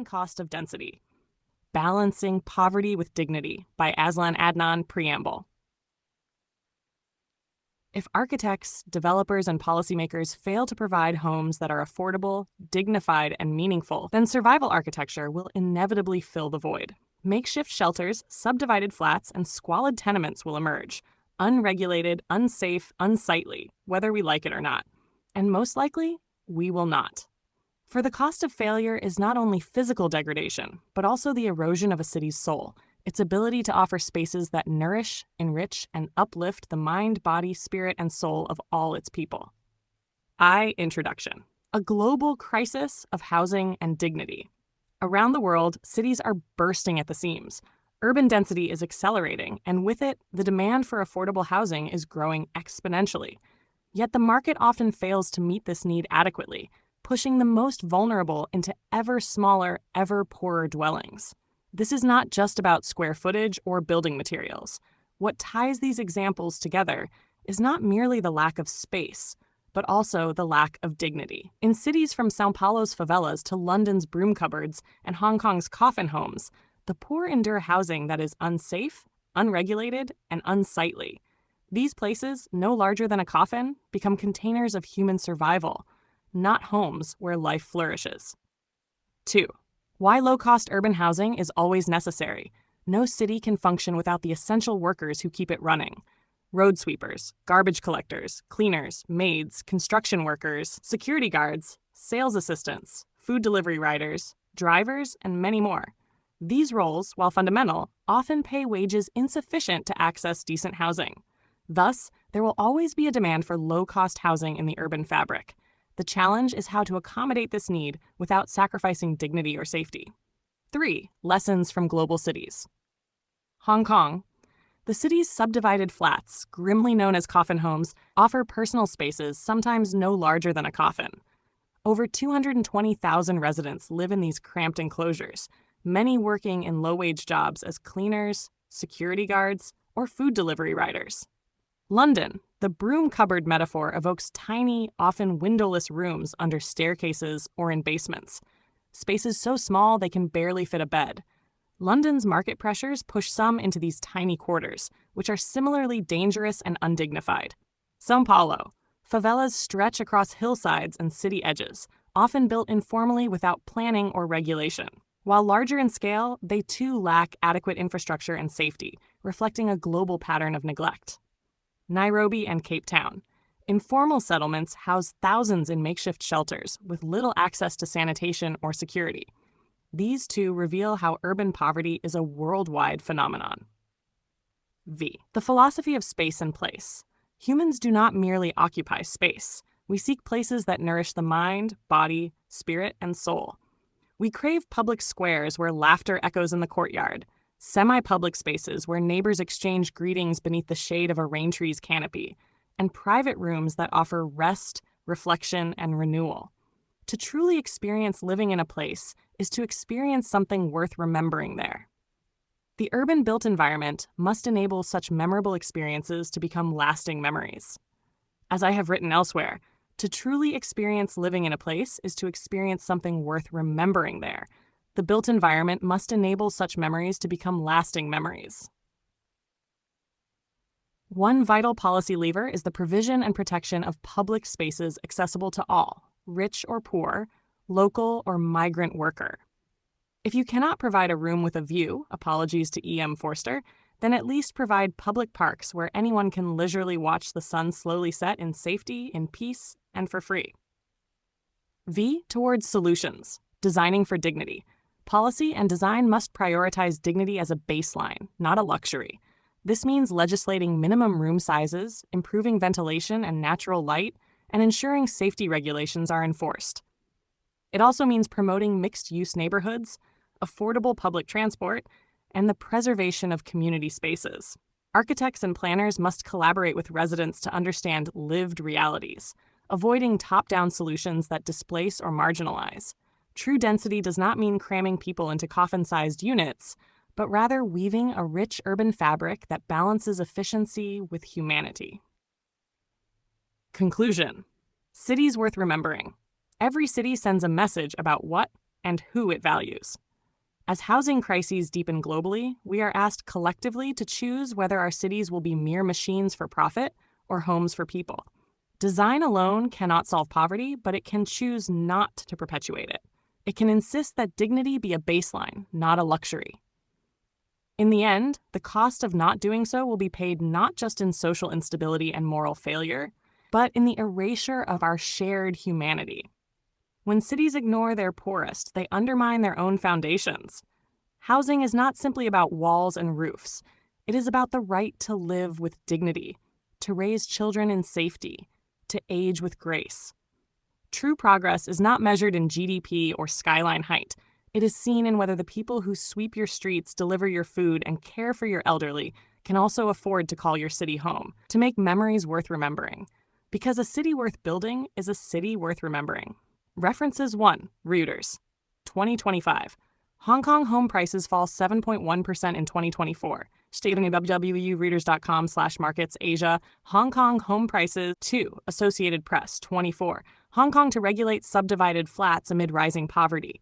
Rising Cost of Density. Balancing Poverty with Dignity by AZLAN ADNAN, Preamble. If architects, developers, and policymakers fail to provide homes that are affordable, dignified, and meaningful, then survival architecture will inevitably fill the void. Makeshift shelters, subdivided flats, and squalid tenements will emerge, unregulated, unsafe, unsightly, whether we like it or not. And most likely, we will not. For the cost of failure is not only physical degradation, but also the erosion of a city's soul, its ability to offer spaces that nourish, enrich, and uplift the mind, body, spirit, and soul of all its people. Introduction. A global crisis of housing and dignity. Around the world, cities are bursting at the seams. Urban density is accelerating, and with it, the demand for affordable housing is growing exponentially. Yet the market often fails to meet this need adequately, pushing the most vulnerable into ever smaller, ever poorer dwellings. This is not just about square footage or building materials. What ties these examples together is not merely the lack of space, but also the lack of dignity. In cities from São Paulo's favelas to London's broom cupboards and Hong Kong's coffin homes, the poor endure housing that is unsafe, unregulated, and unsightly. These places, no larger than a coffin, become containers of human survival, not homes where life flourishes. 2. Why low-cost urban housing is always necessary. No city can function without the essential workers who keep it running. Road sweepers, garbage collectors, cleaners, maids, construction workers, security guards, sales assistants, food delivery riders, drivers, and many more. These roles, while fundamental, often pay wages insufficient to access decent housing. Thus, there will always be a demand for low-cost housing in the urban fabric. The challenge is how to accommodate this need without sacrificing dignity or safety. 3. Lessons from global cities. Hong Kong. The city's subdivided flats, grimly known as coffin homes, offer personal spaces sometimes no larger than a coffin. Over 220,000 residents live in these cramped enclosures, many working in low-wage jobs as cleaners, security guards, or food delivery riders. London. The broom cupboard metaphor evokes tiny, often windowless rooms under staircases or in basements. Spaces so small they can barely fit a bed. London's market pressures push some into these tiny quarters, which are similarly dangerous and undignified. São Paulo. Favelas stretch across hillsides and city edges, often built informally without planning or regulation. While larger in scale, they too lack adequate infrastructure and safety, reflecting a global pattern of neglect. Nairobi and Cape Town. Informal settlements house thousands in makeshift shelters with little access to sanitation or security. These two reveal how urban poverty is a worldwide phenomenon. V. The philosophy of space and place. Humans do not merely occupy space. We seek places that nourish the mind, body, spirit, and soul. We crave public squares where laughter echoes in the courtyard, semi-public spaces where neighbors exchange greetings beneath the shade of a rain tree's canopy, and private rooms that offer rest, reflection, and renewal. To truly experience living in a place is to experience something worth remembering there. The urban built environment must enable such memorable experiences to become lasting memories. As I have written elsewhere, to truly experience living in a place is to experience something worth remembering there. The built environment must enable such memories to become lasting memories. One vital policy lever is the provision and protection of public spaces accessible to all, rich or poor, local or migrant worker. If you cannot provide a room with a view, apologies to E.M. Forster, then at least provide public parks where anyone can leisurely watch the sun slowly set in safety, in peace, and for free. V. Towards solutions. Designing for dignity. Policy and design must prioritize dignity as a baseline, not a luxury. This means legislating minimum room sizes, improving ventilation and natural light, and ensuring safety regulations are enforced. It also means promoting mixed-use neighborhoods, affordable public transport, and the preservation of community spaces. Architects and planners must collaborate with residents to understand lived realities, avoiding top-down solutions that displace or marginalize. True density does not mean cramming people into coffin-sized units, but rather weaving a rich urban fabric that balances efficiency with humanity. Conclusion. Cities worth remembering. Every city sends a message about what, and who it values. As housing crises deepen globally, we are asked collectively to choose whether our cities will be mere machines for profit or homes for people. Design alone cannot solve poverty, but it can choose not to perpetuate it. It can insist that dignity be a baseline, not a luxury. In the end, the cost of not doing so will be paid not just in social instability and moral failure, but in the erasure of our shared humanity. When cities ignore their poorest, they undermine their own foundations. Housing is not simply about walls and roofs. It is about the right to live with dignity, to raise children in safety, to age with grace. True progress is not measured in GDP or skyline height. It is seen in whether the people who sweep your streets, deliver your food, and care for your elderly can also afford to call your city home, to make memories worth remembering. Because a city worth building is a city worth remembering. References 1. Reuters. 2025. Hong Kong home prices fall 7.1% in 2024. Stating www.reuters.com/markets Asia. Hong Kong home prices. 2. Associated Press. 24. Hong Kong to regulate subdivided flats amid rising poverty.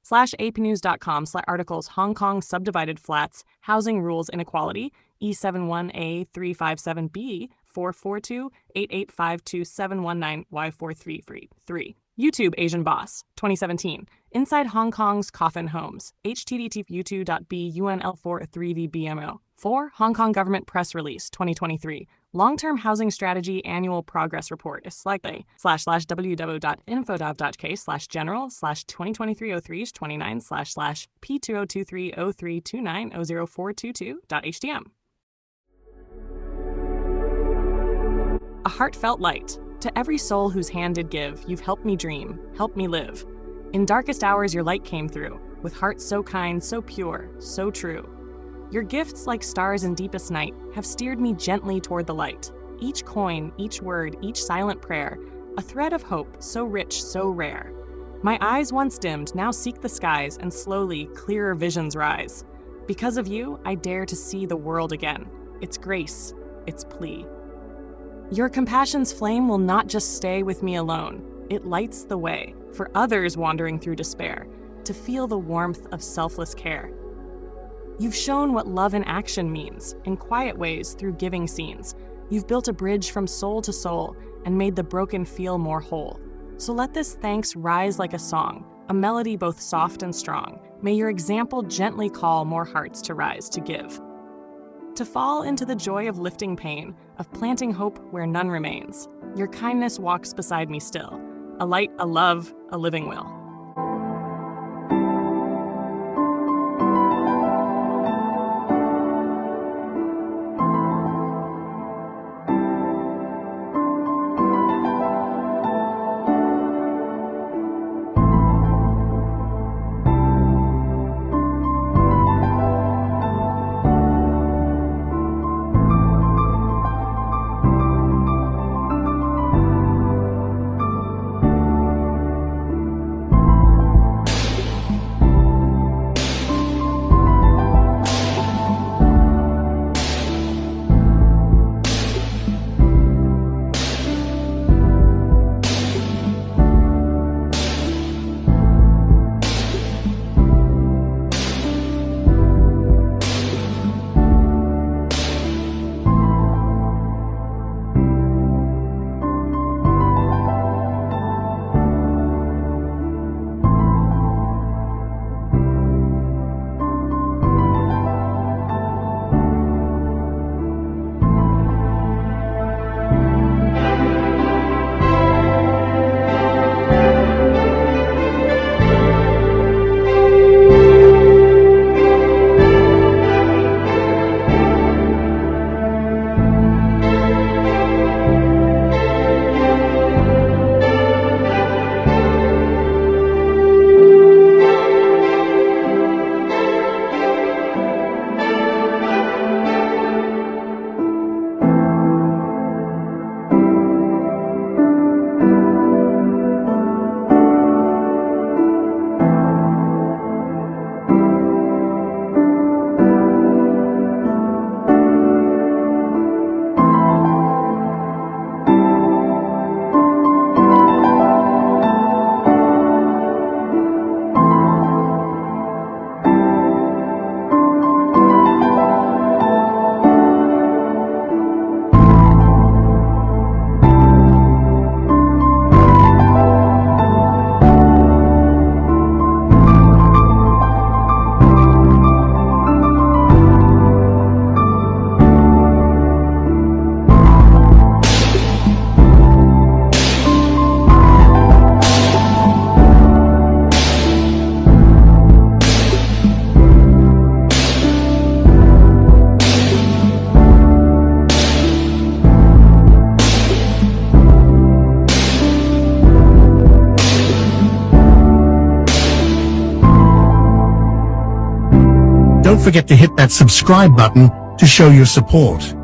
/apnews.com/articles Hong Kong subdivided flats, housing rules inequality, E71A357B 442-8852-719Y433. YouTube Asian Boss, 2017. Inside Hong Kong's Coffin Homes, http://youtube.b UNL43VBMO. 4. Hong Kong Government Press Release, 2023. Long-Term Housing Strategy Annual Progress Report is likely www.info.gk/general/2023-03/P20230329000422.htm. A heartfelt light. To every soul whose hand did give, you've helped me dream, helped me live. In darkest hours your light came through, with hearts so kind, so pure, so true. Your gifts, like stars in deepest night, have steered me gently toward the light. Each coin, each word, each silent prayer, a thread of hope so rich, so rare. My eyes once dimmed now seek the skies, and slowly, clearer visions rise. Because of you, I dare to see the world again. Its grace, its plea. Your compassion's flame will not just stay with me alone. It lights the way for others wandering through despair to feel the warmth of selfless care. You've shown what love in action means, in quiet ways through giving scenes. You've built a bridge from soul to soul and made the broken feel more whole. So let this thanks rise like a song, a melody both soft and strong. May your example gently call more hearts to rise to give. To fall into the joy of lifting pain, of planting hope where none remains. Your kindness walks beside me still, a light, a love, a living will. don't forget to hit that subscribe button to show your support.